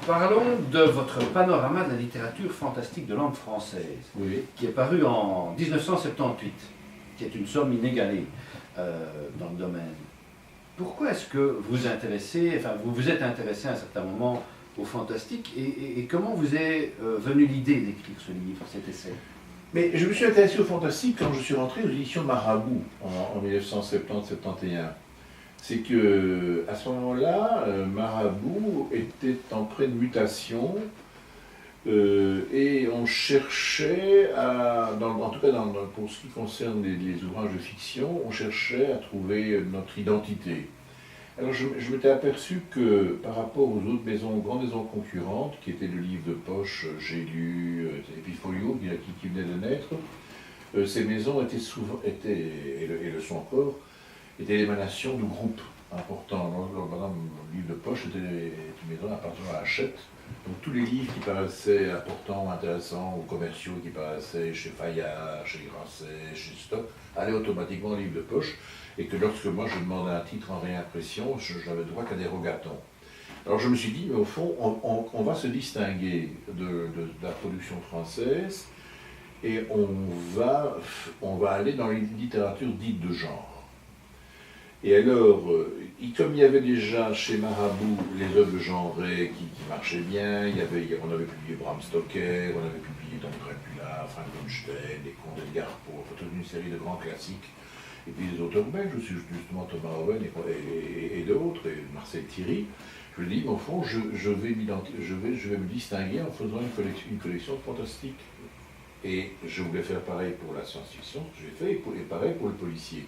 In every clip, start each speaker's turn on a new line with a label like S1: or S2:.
S1: Parlons de votre panorama de la littérature fantastique de langue française, qui est paru en 1978, qui est une somme inégalée dans le domaine. Pourquoi est-ce que vous vous êtes intéressé à un certain moment au fantastique et comment vous est venue l'idée d'écrire ce livre, cet essai?
S2: Mais je me suis intéressé au fantastique quand je suis rentré aux éditions Marabout en 1970-71. C'est que à ce moment-là, Marabout était en pleine mutation et on cherchait en tout cas pour ce qui concerne les ouvrages de fiction, on cherchait à trouver notre identité. Alors je m'étais aperçu que par rapport aux autres grandes maisons concurrentes, qui étaient le livre de poche, J'ai lu, Epifolio, qui venait de naître, ces maisons étaient souvent, et le sont encore, étaient l'émanation de groupes importants. Par exemple, le livre de poche était une maison appartenant à Hachette. Donc tous les livres qui paraissaient importants, intéressants, ou commerciaux, qui paraissaient chez Fayard, chez Grasset, chez Stock, allaient automatiquement au livre de poche. Et que lorsque moi je demandais un titre en réimpression, je n'avais droit qu'à des rogatons. Alors je me suis dit, mais au fond, on va se distinguer de la production française et on va aller dans les littératures dites de genre. Et alors, comme il y avait déjà chez Marabout les œuvres genrées qui marchaient bien, on avait publié Bram Stoker, on avait publié Dom Dracula, Frankenstein, Les Contes d'Edgar Poe, toute une série de grands classiques. Et puis les auteurs belges aussi, justement Thomas Owen et d'autres, et Marcel Thierry. Je me dis, mais au fond, je vais me distinguer en faisant une collection de fantastique. Et je voulais faire pareil pour la science-fiction, ce que j'ai fait, et pareil pour le policier.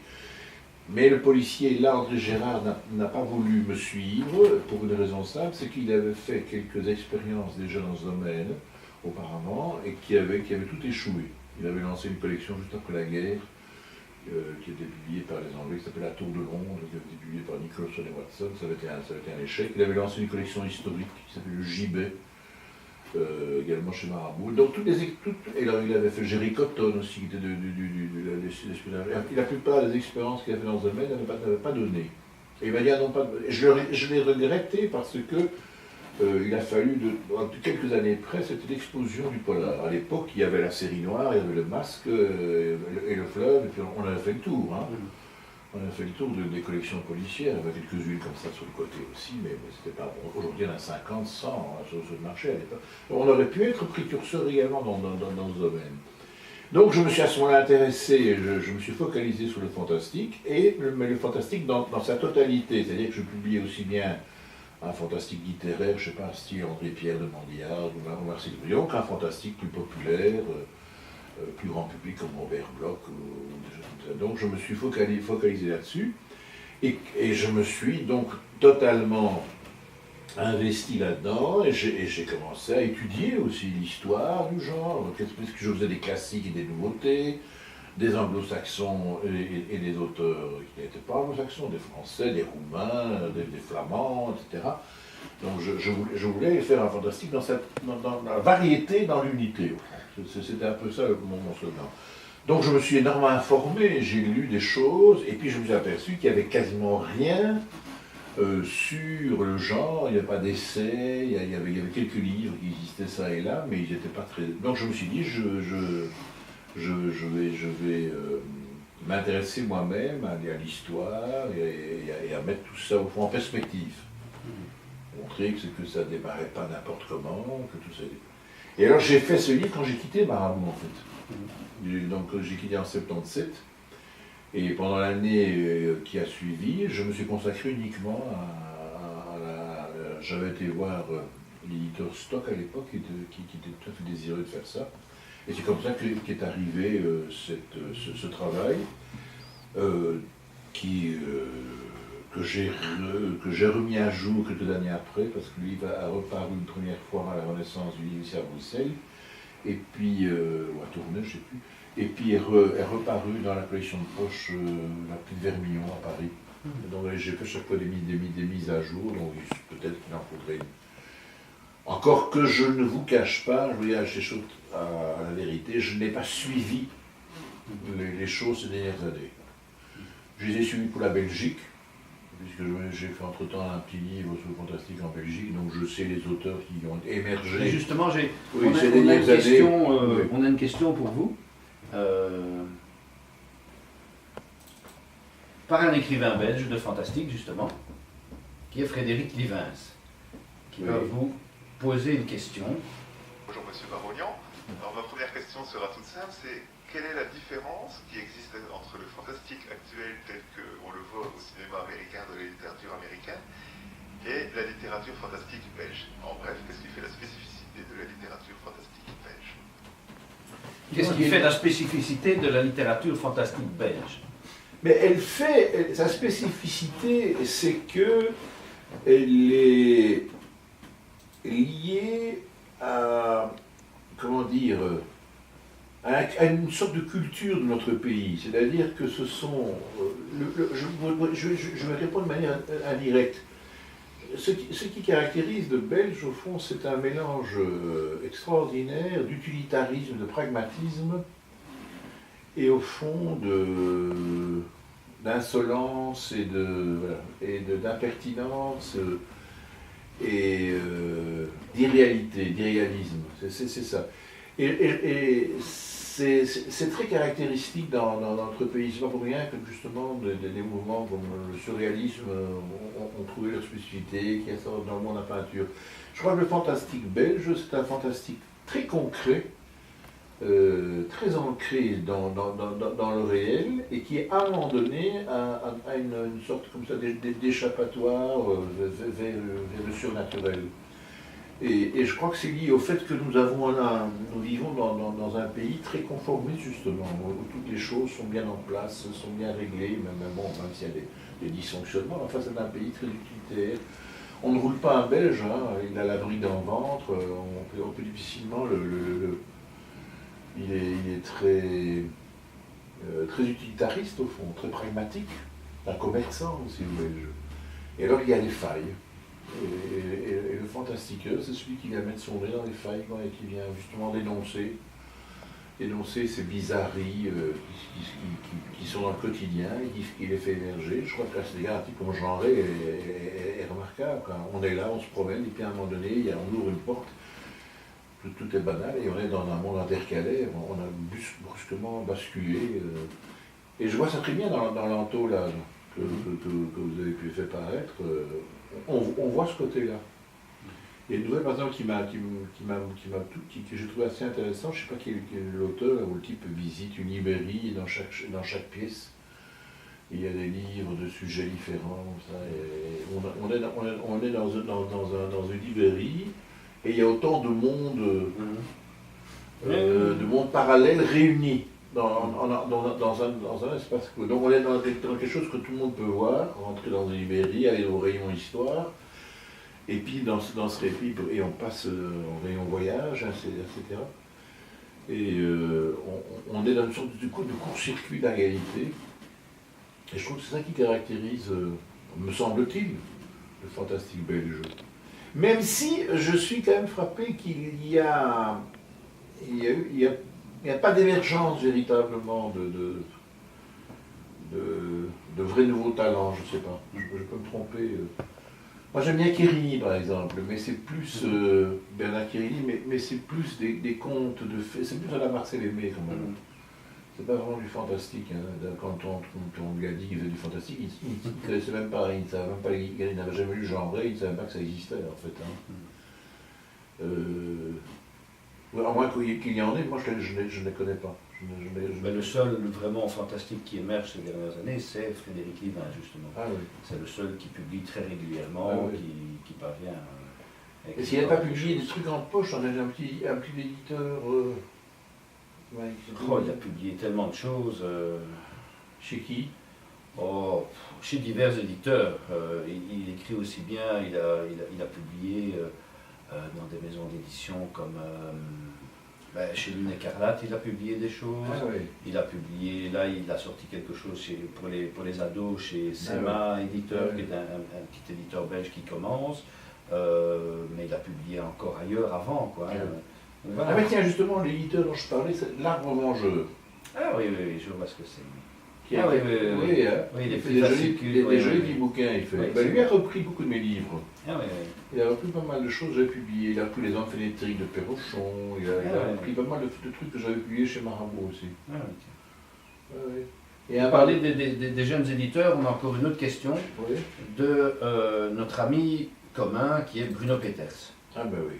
S2: Mais le policier, là, André Gérard n'a pas voulu me suivre, pour une raison simple, c'est qu'il avait fait quelques expériences déjà dans ce domaine, auparavant, et qui avait tout échoué. Il avait lancé une collection juste après la guerre, qui était publié par les Anglais, qui s'appelait La Tour de Londres, qui avait été publié par Nicholson et Watson, ça avait été un échec. Il avait lancé une collection historique qui s'appelait Le Gibet, également chez Marabout. Donc et là, il avait fait Jerry Cotton aussi, qui était de l'espionnage. La plupart des expériences qu'il a fait dans ce domaine n'avaient pas donné. Et il m'a dit, ah non, pas de... Je l'ai regretté parce que il a fallu, quelques années près, c'était l'explosion du polar. À l'époque, il y avait la série noire, il y avait le Masque et le Fleuve, et puis on avait fait le tour. Hein. On a fait le tour des collections policières, il y avait quelques-unes comme ça sur le côté aussi, mais c'était pas bon. Aujourd'hui, il y en a 50, 100 sur le marché à l'époque. On aurait pu être précurseur également dans ce domaine. Donc je me suis à ce moment-là intéressé, je me suis focalisé sur le fantastique, mais le fantastique dans sa totalité, c'est-à-dire que je publiais aussi bien un fantastique littéraire, je ne sais pas, style André-Pierre de Mandillard ou Marcel Brion, qu'un fantastique plus populaire, plus grand public comme Robert Bloch ou des choses comme ça. Donc je me suis focalisé là-dessus et je me suis donc totalement investi là-dedans et j'ai commencé à étudier aussi l'histoire du genre, parce que je faisais des classiques et des nouveautés, des anglo-saxons et des auteurs qui n'étaient pas anglo-saxons, des français, des roumains, des flamands, etc. Donc je voulais faire un fantastique dans la variété, dans l'unité. C'était un peu ça mon slogan. Donc je me suis énormément informé, j'ai lu des choses, et puis je me suis aperçu qu'il n'y avait quasiment rien sur le genre, il n'y avait pas d'essais, il y avait quelques livres qui existaient ça et là, mais ils n'étaient pas très... Donc je me suis dit, je vais m'intéresser moi-même à l'histoire et à mettre tout ça au fond en perspective. Montrer que ça ne démarrait pas n'importe comment, que tout ça... Et alors j'ai fait ce livre quand j'ai quitté Marabout en fait. Donc j'ai quitté en 77. Et pendant l'année qui a suivi, je me suis consacré uniquement j'avais été voir l'éditeur Stock à l'époque qui était tout à fait désireux de faire ça. Et c'est comme ça qu'est arrivé ce travail que j'ai remis à jour quelques années après, parce que le livre a reparu une première fois à la Renaissance du livre ici à Bruxelles, et puis, ou à Tournai, je ne sais plus, et puis est reparu dans la collection de poche La Petite Vermillon à Paris. Donc j'ai fait chaque fois des mises à jour, donc peut-être qu'il en faudrait. Encore que je ne vous cache pas, je vous dis à la vérité, je n'ai pas suivi les choses ces dernières années. Je les ai suivis pour la Belgique, puisque j'ai fait entre-temps un petit livre sur le fantastique en Belgique, donc je sais les auteurs qui ont émergé.
S1: Et justement,
S2: on
S1: a une question pour vous. Par un écrivain belge de fantastique, justement, qui est Frédéric Livens, qui va vous poser une question.
S3: Bonjour Monsieur Barognan. Alors ma première question sera toute simple, c'est quelle est la différence qui existe entre le fantastique actuel tel qu'on le voit au cinéma américain, de la littérature américaine, et la littérature fantastique belge? En bref, qu'est-ce qui fait la spécificité de la littérature fantastique belge?
S1: Qu'est-ce qui fait la spécificité de la littérature fantastique belge?
S2: Mais sa spécificité, c'est que elle est liée à, comment dire, à une sorte de culture de notre pays. C'est-à-dire que ce sont, je vais répondre de manière indirecte. Ce qui caractérise le Belge, au fond, c'est un mélange extraordinaire d'utilitarisme, de pragmatisme, et au fond d'insolence et d'impertinence et d'irréalisme. C'est ça. Et c'est très caractéristique dans notre pays. C'est pas pour rien que justement des mouvements comme le surréalisme ont trouvé leur spécificité, qui sortent dans le monde de la peinture. Je crois que le fantastique belge, c'est un fantastique très concret, très ancré dans le réel, et qui à un moment donné a une sorte comme ça d'échappatoire vers le surnaturel. Et je crois que c'est lié au fait que nous vivons dans un pays très conformiste justement, où toutes les choses sont bien en place, sont bien réglées, même s'il y a des dysfonctionnements, enfin c'est un pays très utilitaire. On ne roule pas un Belge, hein, il a la bride en ventre, on peut difficilement il est très utilitariste au fond, très pragmatique, un commerçant aussi le Belge. Et alors il y a des failles. Et le fantastiqueur, c'est celui qui vient mettre son nez dans les failles et qui vient justement dénoncer ces bizarreries qui sont dans le quotidien et qui les fait émerger. Je crois que la garantie comme genré est remarquable. Quand on est là, on se promène, et puis à un moment donné, on ouvre une porte, tout est banal, et on est dans un monde intercalaire, on a brusquement basculé. Et je vois ça très bien dans l'Anto là, que vous avez pu faire paraître. On voit ce côté-là. Il y a une nouvelle, par exemple, que j'ai trouvé assez intéressant. Je ne sais pas quel est l'auteur, où le type visite une librairie, et dans chaque pièce, il y a des livres de sujets différents. Ça, et on est dans une librairie, et il y a autant de mondes, de mondes parallèles réunis dans un espace. Donc on est dans quelque chose que tout le monde peut voir, rentrer dans une librairie, aller au rayon histoire, et puis dans ce répit, et on passe au rayon voyage, etc. Et on est dans une sorte de court-circuit d'égalité. Et je trouve que c'est ça qui caractérise, me semble-t-il, le fantastique belge. Même si je suis quand même frappé qu'il n'y a pas d'émergence véritablement de vrais nouveaux talents, je ne sais pas, je peux me tromper. Moi j'aime bien Kérini par exemple, mais c'est plus Bernard Kérini, mais c'est plus des contes de fées, c'est plus à la Marcel Aimé quand même. C'est pas vraiment du fantastique. Hein. Quand on lui a dit qu'il faisait du fantastique, il ne connaissait même pas, il n'avait jamais lu le genre, il ne savait même pas que ça existait en fait. Hein. À moins qu'il y en ait, moi je ne les connais pas.
S1: Mais le seul vraiment fantastique qui émerge ces dernières années, c'est Frédéric Livens, justement.
S2: Ah, oui.
S1: C'est le seul qui publie très régulièrement, qui parvient.
S2: Est-ce qu'il n'a pas publié des trucs en poche? On a un petit éditeur.
S1: Il a publié tellement de choses.
S2: Chez qui?
S1: Chez divers éditeurs. Il écrit aussi bien, il a publié dans des maisons d'édition comme chez Lune Écarlate, il a publié des choses.
S2: Ah, oui.
S1: Il a publié, là il a sorti quelque chose pour les ados chez SEMA éditeur, qui est un petit éditeur belge qui commence. Mais il a publié encore ailleurs avant, quoi. Voilà.
S2: Ah mais tiens, justement, l'éditeur dont je parlais, c'est L'Arbre Mangeur.
S1: Ah oui, je vois ce que c'est.
S2: Oui, hein. Il fait des jolis petits bouquins, il fait. Lui a repris beaucoup de mes livres. Il a repris pas mal de choses que j'avais publiées. Il a repris les Amphénétriques de Perrochon, il a repris pas mal de trucs que j'avais publiés chez Marabout aussi.
S1: Et à parler des jeunes éditeurs, on a encore une autre question de notre ami commun qui est Bruno Peters.
S2: Ah ben oui.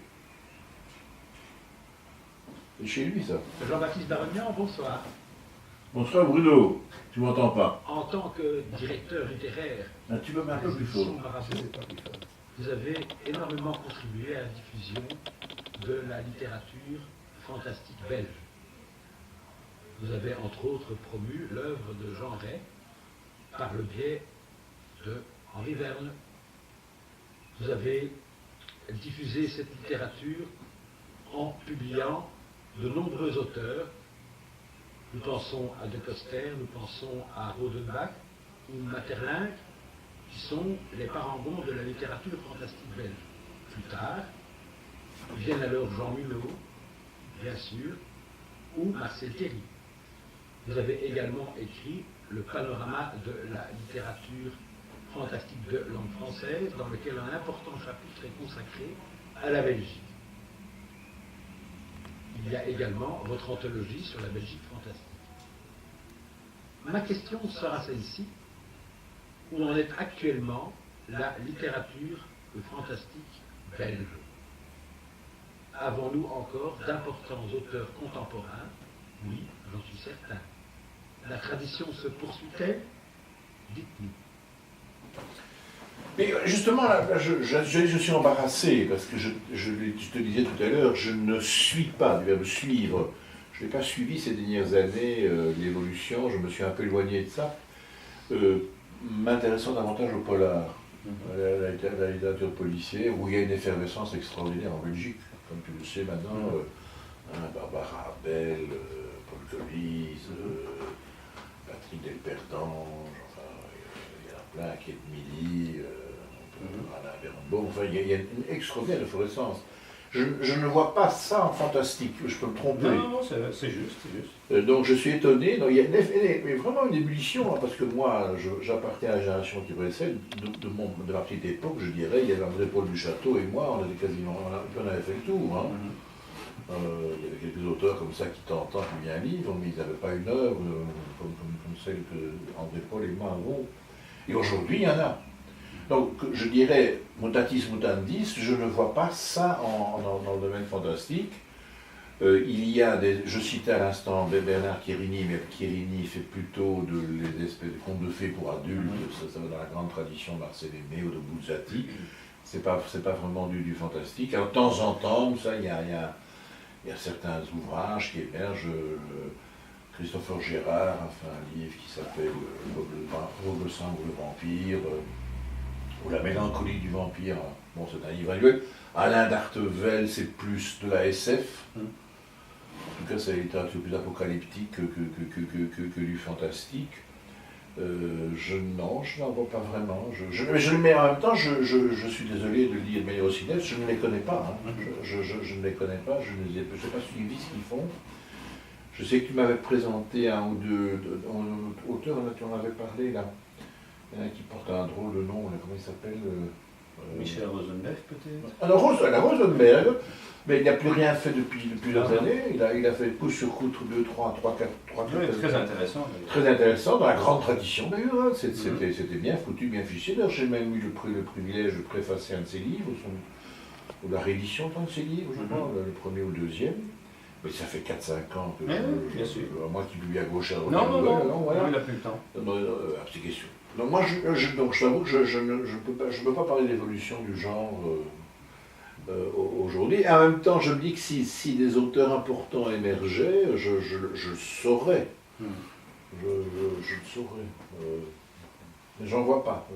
S2: C'est chez lui ça.
S4: Jean-Baptiste Barognan, bonsoir.
S2: Bonsoir Bruno, tu m'entends pas?
S4: En tant que directeur littéraire,
S2: Tu peux mettre un peu plus fort.
S4: Vous avez énormément contribué à la diffusion de la littérature fantastique belge. Vous avez entre autres promu l'œuvre de Jean Ray par le biais de Henri Verne. Vous avez diffusé cette littérature en publiant de nombreux auteurs. Nous pensons à De Coster, nous pensons à Rodenbach ou Maeterlinck, qui sont les parangons de la littérature fantastique belge. Plus tard, viennent alors Jean Mulot, bien sûr, ou Marcel Thierry. Vous avez également écrit le panorama de la littérature fantastique de langue française, dans lequel un important chapitre est consacré à la Belgique. Il y a également votre anthologie sur la Belgique fantastique. Ma question sera celle-ci. Où en est actuellement la littérature fantastique belge? Avons-nous encore d'importants auteurs contemporains? Oui, j'en suis certain. La tradition se poursuit-elle? Dites-nous.
S2: Mais justement, là, je suis embarrassé, parce que je te disais tout à l'heure, je ne suis pas, du verbe suivre. Je n'ai pas suivi ces dernières années l'évolution, je me suis un peu éloigné de ça, m'intéressant davantage au polar, la littérature policière, où il y a une effervescence extraordinaire en Belgique, comme tu le sais maintenant, Barbara Abel, Paul Collis, Patrick Delpertange, enfin, il y en a plein, Kate Milly, Alain Berenbaum, enfin, il y a une extraordinaire effervescence. Je ne vois pas ça en fantastique, je peux me tromper.
S1: Non, c'est juste.
S2: Donc je suis étonné, donc, il y a vraiment une ébullition, hein, parce que moi, j'appartiens à la génération qui précède, de ma petite époque, je dirais, il y avait André-Paul Duchâteau et moi, on avait fait le tour. Hein. Il y avait quelques auteurs comme ça qui tentent à publier un livre, mais ils n'avaient pas une œuvre comme celle que André-Paul et moi avons. Et aujourd'hui, il y en a. Donc, je dirais, mutatis mutandis, je ne vois pas ça dans le domaine fantastique. Il y a je citais à l'instant Bernard Querini, mais Querini fait plutôt des espèces de contes de fées pour adultes, ça va dans la grande tradition de Marcel Aimé ou de Buzzati. C'est pas vraiment du fantastique. Alors, de temps en temps, ça, il y a certains ouvrages qui émergent. Christopher Gérard a fait un livre qui s'appelle Vogue le sang ou le vampire. Ou La mélancolie du vampire, bon c'est un livre annuel. Alain d'Artevel, c'est plus de la SF. En tout cas, c'est la littérature plus apocalyptique que du fantastique. Je n'en vois pas vraiment. Mais en même temps, je suis désolé de le dire de manière aussi nette, je ne les connais pas. Hein. Je ne les connais pas, je n'ai pas suivi ce qu'ils font. Je sais que tu m'avais présenté un ou deux auteurs, tu en avais parlé là. Il y en a qui porte un drôle de nom, là, comment il s'appelle
S1: Michel Rosenberg peut-être.
S2: Alors Rosenberg, mais il n'a plus rien fait depuis plusieurs années. Il a fait coup sur coup 2, 3, 4.
S1: Très intéressant.
S2: Très intéressant, dans la grande tradition d'ailleurs. C'était bien foutu, bien fiché. D'ailleurs, j'ai même eu le privilège de préfacer un de ses livres, ou la réédition d'un de ses livres, je crois, le premier ou le deuxième. Mais ça fait 4-5 ans que moi qui publie à gauche à droite.
S1: Non, voilà. Il n'a plus le temps.
S2: Petite question. Donc moi, je t'avoue que je ne peux pas parler d'évolution du genre aujourd'hui. Et en même temps, je me dis que si des auteurs importants émergeaient, je le saurais. Je le saurais. Mais j'en vois pas.